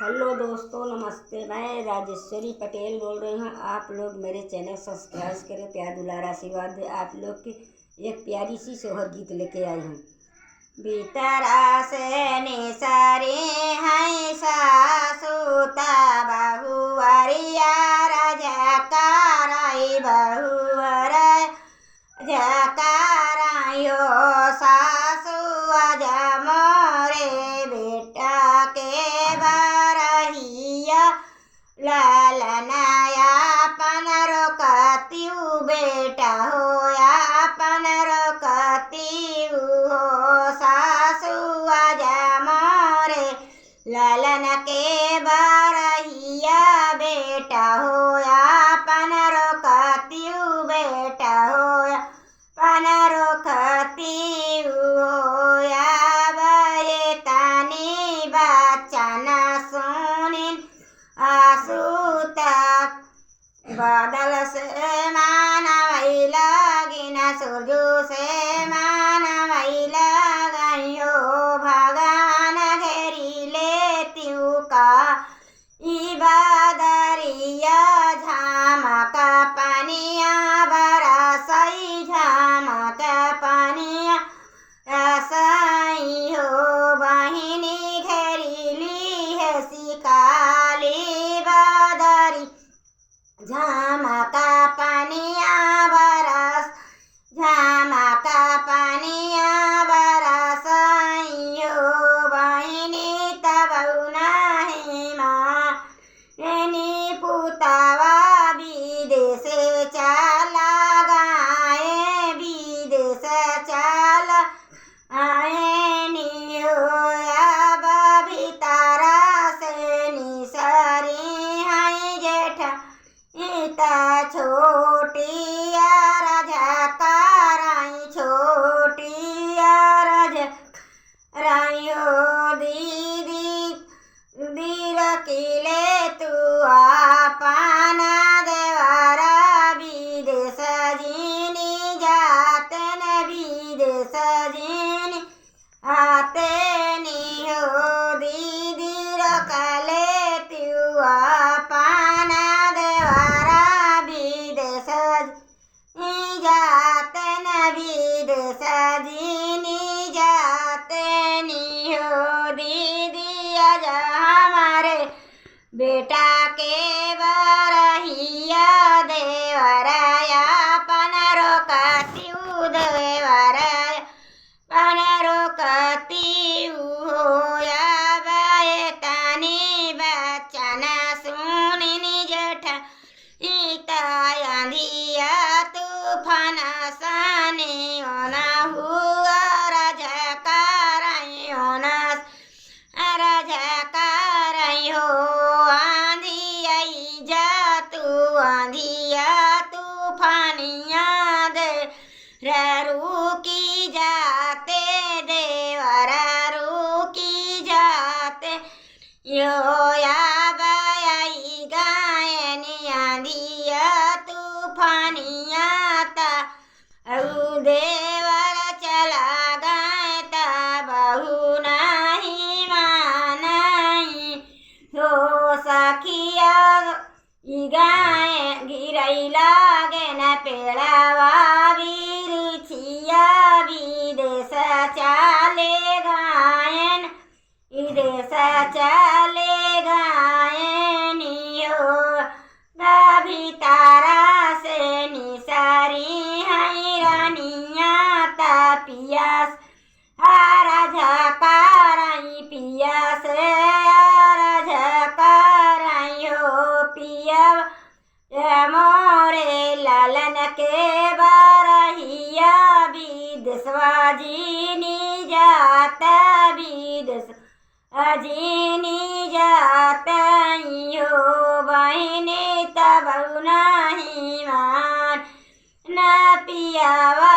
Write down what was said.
Hello दोस्तों, नमस्ते। मैं राजेश्वरी पटेल बोल रही हूँ। आप लोग मेरे चैनल सब्सक्राइब करें, प्यार दुलार आशीर्वाद दे। आप लोग की एक प्यारी सी सोहर गीत लेके आई हूँ। भीतरा से निसारे हैं सासुता बहुअरिया जकाराई बहुअर जकारायो सासु अज मोरे बेटा के बरहिया ललनाया पनरो कतियु बेटा होया पनरो कतियु हो सासु अज मोरे ललन के बरहिया बेटा होया पनरो कतियु बेटा होया पनरो कतियु होया बरे तानी बचन सुनिन आसूता बादल से मानवई लगिन सूरजू से मानवई लगाइयो भगवान घेरी लेतियु का इबादरिया झामक पनिया बरसई झामक पनिया रसई हो बहिनी घेरीली है सिकाली बदरी झामक पनिया बरस झामक पनिया बरसई हो बहिनी तब नहीं माँ पुतवा विदेश चला गाए विदेश चल आए नियोया भीतरा से निसरी है जेठ इता छोटी रजकाराई छोटी रजकारायो दीदी दीर किले तू पाना देवारा विदेश जीनी जाते न विदेश जीनी आते नी हो दीदी रखले तू पाना देवारा विदेश जाते न विदेश जीनी जाते नी हो दीदी आज हमारे बेटा के बरहिया देवराया पनरो कतियु देवराया पनरो कतियु होया बैतानी बचन सुनिनी जेठ इता आंधिया तूफान सानी ओना हुआ रजकाराई ओना रजकाराई हो आंधी जा तू आंधिया तूफानिया दे रुकी जाते देवरा रुकी जाते योया बयाई गायनी आंधिया तूफानिया ता देवर चला गए ता बहु नहीं मानाई हो सखिया गाय गिरई लागे न पेड़ावा बिरछिया विदेश चाले गायन विदेश चाले गायनियो भीतरा से निसारी है रानिया पियास हरा झकाराई पियास हरा झकाराई हो पिया मोरे लालन के बरहिया विदेशवा जीनी जाता विदेश अजीनी जाता हो बहिनी तब नहीं मान न पियावा